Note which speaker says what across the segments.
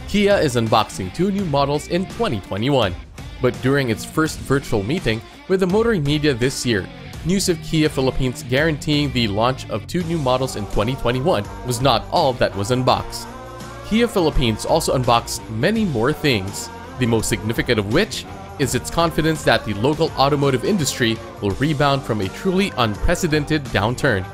Speaker 1: Kia is unboxing two new models in 2021. But during its first virtual meeting with the motoring media this year, news of Kia Philippines guaranteeing the launch of two new models in 2021 was not all that was unboxed. Kia Philippines also unboxed many more things, the most significant of which is its confidence that the local automotive industry will rebound from a truly unprecedented downturn.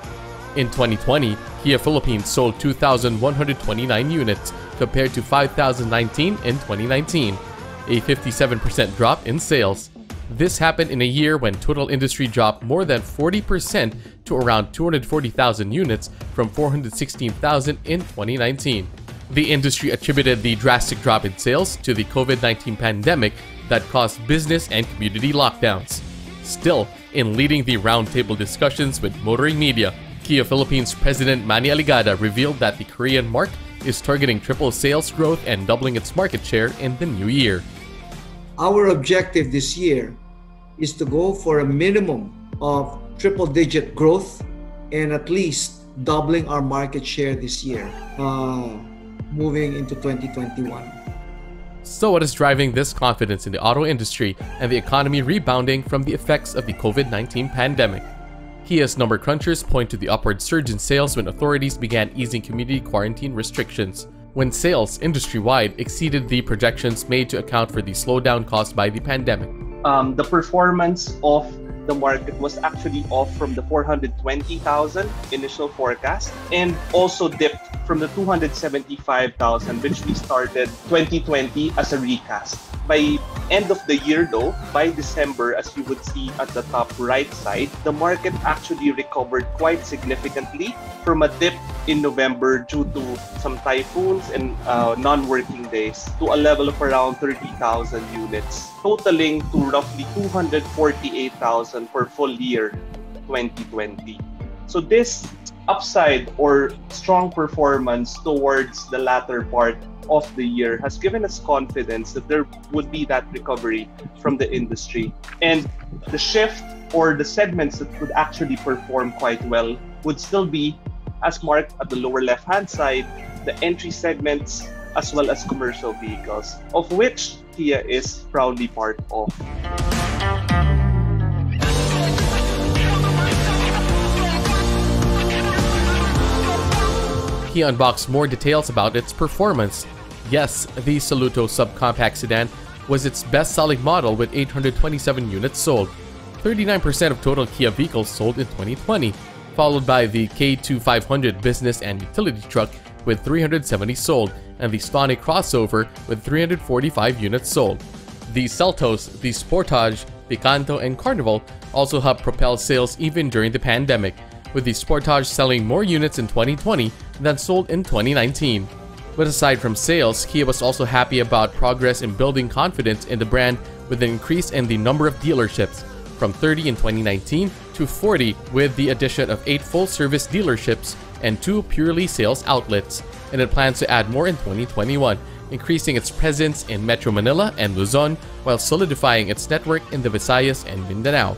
Speaker 1: In 2020, Kia Philippines sold 2,129 units compared to 5,019 in 2019, a 57% drop in sales. This happened in a year when total industry dropped more than 40% to around 240,000 units from 416,000 in 2019. The industry attributed the drastic drop in sales to the COVID-19 pandemic that caused business and community lockdowns. Still, in leading the roundtable discussions with motoring media, Kia Philippines President Manny Aligada revealed that the Korean marque is targeting triple sales growth and doubling its market share in the new year.
Speaker 2: Our objective this year is to go for a minimum of triple-digit growth and at least doubling our market share this year, moving into 2021.
Speaker 1: So what is driving this confidence in the auto industry and the economy rebounding from the effects of the COVID-19 pandemic? Kia's number crunchers point to the upward surge in sales when authorities began easing community quarantine restrictions, when sales industry-wide exceeded the projections made to account for the slowdown caused by the pandemic.
Speaker 3: The performance of the market was actually off from the 420,000 initial forecast and also dipped from the 275,000 which we started 2020 as a recast. By end of the year though, by December, as you would see at the top right side, the market actually recovered quite significantly from a dip in November due to some typhoons and non-working days to a level of around 30,000 units, totaling to roughly 248,000 for full year 2020. So this upside or strong performance towards the latter part of the year has given us confidence that there would be that recovery from the industry. And the shift or the segments that would actually perform quite well would still be, as marked at the lower left-hand side, the entry segments as well as commercial vehicles, of which Kia is proudly part of.
Speaker 1: Kia unboxed more details about its performance. Yes, the Saluto subcompact sedan was its best-selling model with 827 units sold, 39% of total Kia vehicles sold in 2020, followed by the K2500 business and utility truck with 370 sold, and the Stonic crossover with 345 units sold. The Seltos, the Sportage, Picanto, and Carnival also helped propel sales even during the pandemic, with the Sportage selling more units in 2020 than sold in 2019. But aside from sales, Kia was also happy about progress in building confidence in the brand with an increase in the number of dealerships, from 30 in 2019 to 40 with the addition of 8 full-service dealerships and 2 purely sales outlets, and it plans to add more in 2021, increasing its presence in Metro Manila and Luzon while solidifying its network in the Visayas and Mindanao.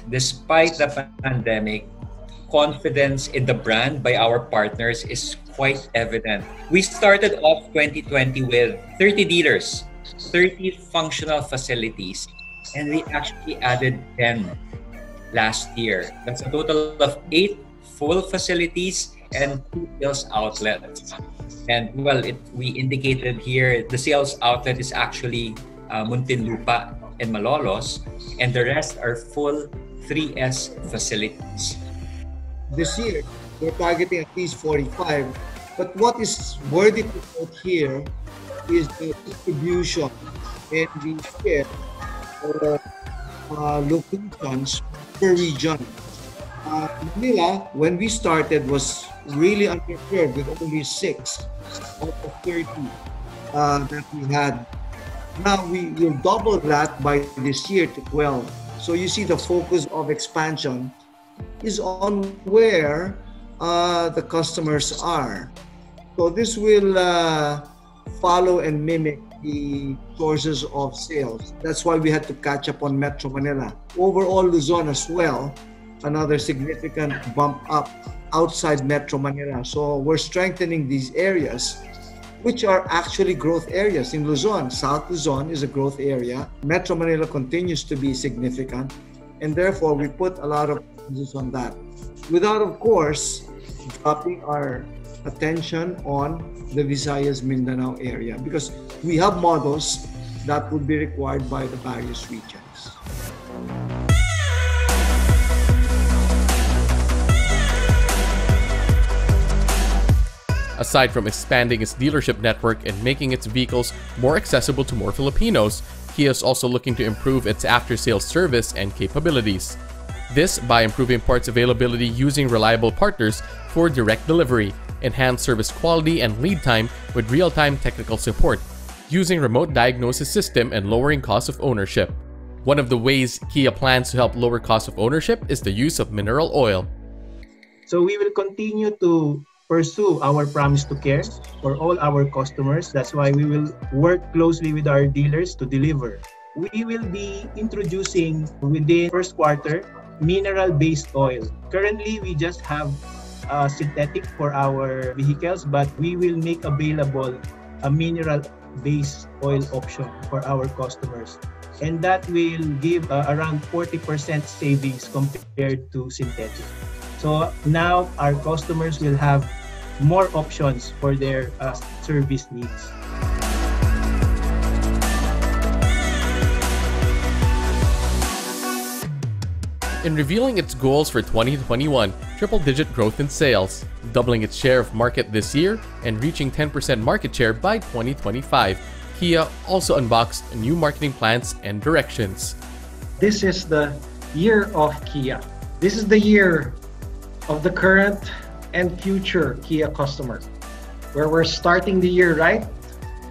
Speaker 4: Despite the pandemic, confidence in the brand by our partners is quite evident. We started off 2020 with 30 dealers, 30 functional facilities, and we actually added 10 last year. That's a total of 8 full facilities and 2 sales outlets. And well, we indicated here the sales outlet is actually Muntinlupa and Malolos, and the rest are full 3S facilities.
Speaker 2: This year, we're targeting at least 45. But what is worthy to note here is the distribution and the share of locations per region. Manila, when we started, was really underserved with only 6 out of 30 that we had. Now we will double that by this year to 12. So you see the focus of expansion is on where the customers are. So this will follow and mimic the sources of sales. That's why we had to catch up on Metro Manila. Overall, Luzon as well, another significant bump up outside Metro Manila. So we're strengthening these areas, which are actually growth areas. In Luzon, South Luzon is a growth area. Metro Manila continues to be significant, and therefore we put a lot of emphasis on that. Without, of course, dropping our attention on the Visayas Mindanao area, because we have models that would be required by the various regions.
Speaker 1: Aside from expanding its dealership network and making its vehicles more accessible to more Filipinos, Kia is also looking to improve its after-sales service and capabilities. This by improving parts availability using reliable partners for direct delivery, enhanced service quality and lead time with real-time technical support, using remote diagnosis system and lowering cost of ownership. One of the ways Kia plans to help lower cost of ownership is the use of mineral oil.
Speaker 5: So we will continue to pursue our promise to care for all our customers. That's why we will work closely with our dealers to deliver. We will be introducing within first quarter mineral-based oil. Currently, we just have synthetic for our vehicles, but we will make available a mineral-based oil option for our customers. And that will give around 40% savings compared to synthetic. So now our customers will have more options for their service needs.
Speaker 1: In revealing its goals for 2021, triple-digit growth in sales, doubling its share of market this year, and reaching 10% market share by 2025, Kia also unboxed new marketing plans and directions.
Speaker 6: This is the year of Kia. This is the year of the current and future Kia customer, where we're starting the year right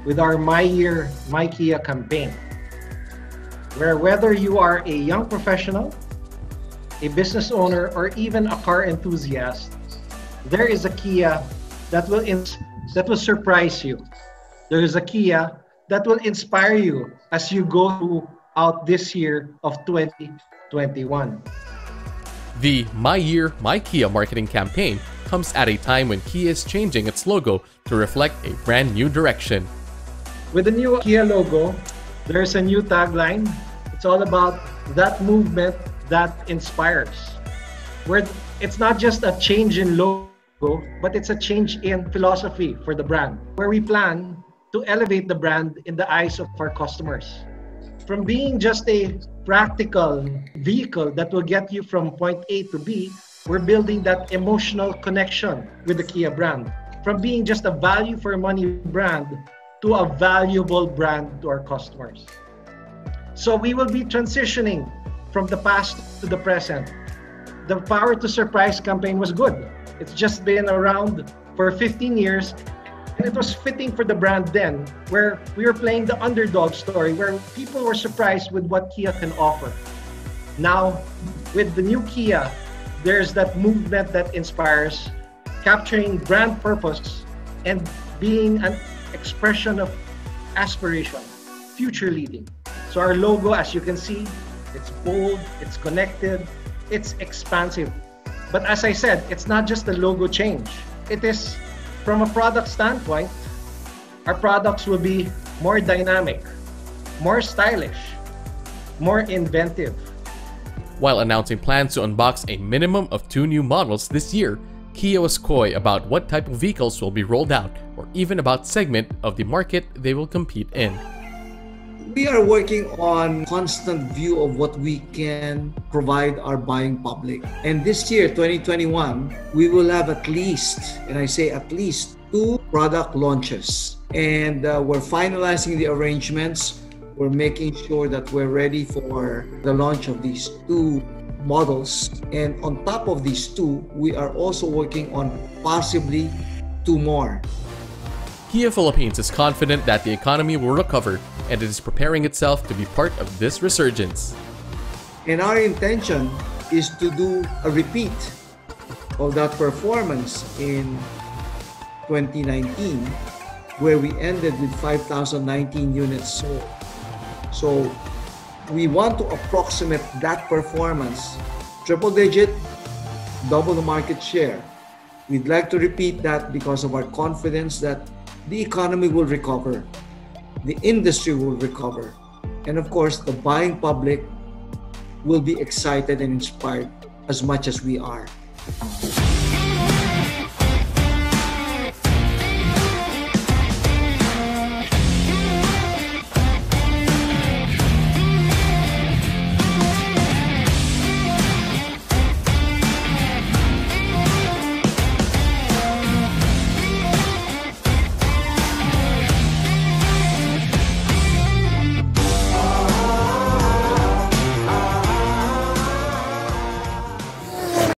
Speaker 6: with our My Year, My Kia campaign, where whether you are a young professional, a business owner, or even a car enthusiast, there is a Kia that will surprise you. There is a Kia that will inspire you as you go out this year of 2021.
Speaker 1: The My Year, My Kia marketing campaign comes at a time when Kia is changing its logo to reflect a brand new direction.
Speaker 6: With the new Kia logo, there's a new tagline. It's all about that movement that inspires. Where it's not just a change in logo, but it's a change in philosophy for the brand, where we plan to elevate the brand in the eyes of our customers. From being just a practical vehicle that will get you from point A to B, we're building that emotional connection with the Kia brand. From being just a value for money brand to a valuable brand to our customers. So we will be transitioning from the past to the present. The Power to Surprise campaign was good. It's just been around for 15 years. And it was fitting for the brand then, where we were playing the underdog story, where people were surprised with what Kia can offer. Now, with the new Kia, there's that movement that inspires, capturing brand purpose and being an expression of aspiration, future leading. So our logo, as you can see, it's bold, it's connected, it's expansive. But as I said, it's not just a logo change. It is, from a product standpoint, our products will be more dynamic, more stylish, more inventive.
Speaker 1: While announcing plans to unbox a minimum of 2 new models this year, Kia was coy about what type of vehicles will be rolled out, or even about segment of the market they will compete in.
Speaker 2: We are working on constant view of what we can provide our buying public. And this year, 2021, we will have at least, and I say at least, 2 product launches. And we're finalizing the arrangements. We're making sure that we're ready for the launch of these 2 models. And on top of these 2, we are also working on possibly 2 more.
Speaker 1: Kia Philippines is confident that the economy will recover, and it is preparing itself to be part of this resurgence.
Speaker 2: And our intention is to do a repeat of that performance in 2019, where we ended with 5,019 units sold. So we want to approximate that performance, triple digit, double the market share. We'd like to repeat that because of our confidence that the economy will recover, the industry will recover, and of course, the buying public will be excited and inspired as much as we are.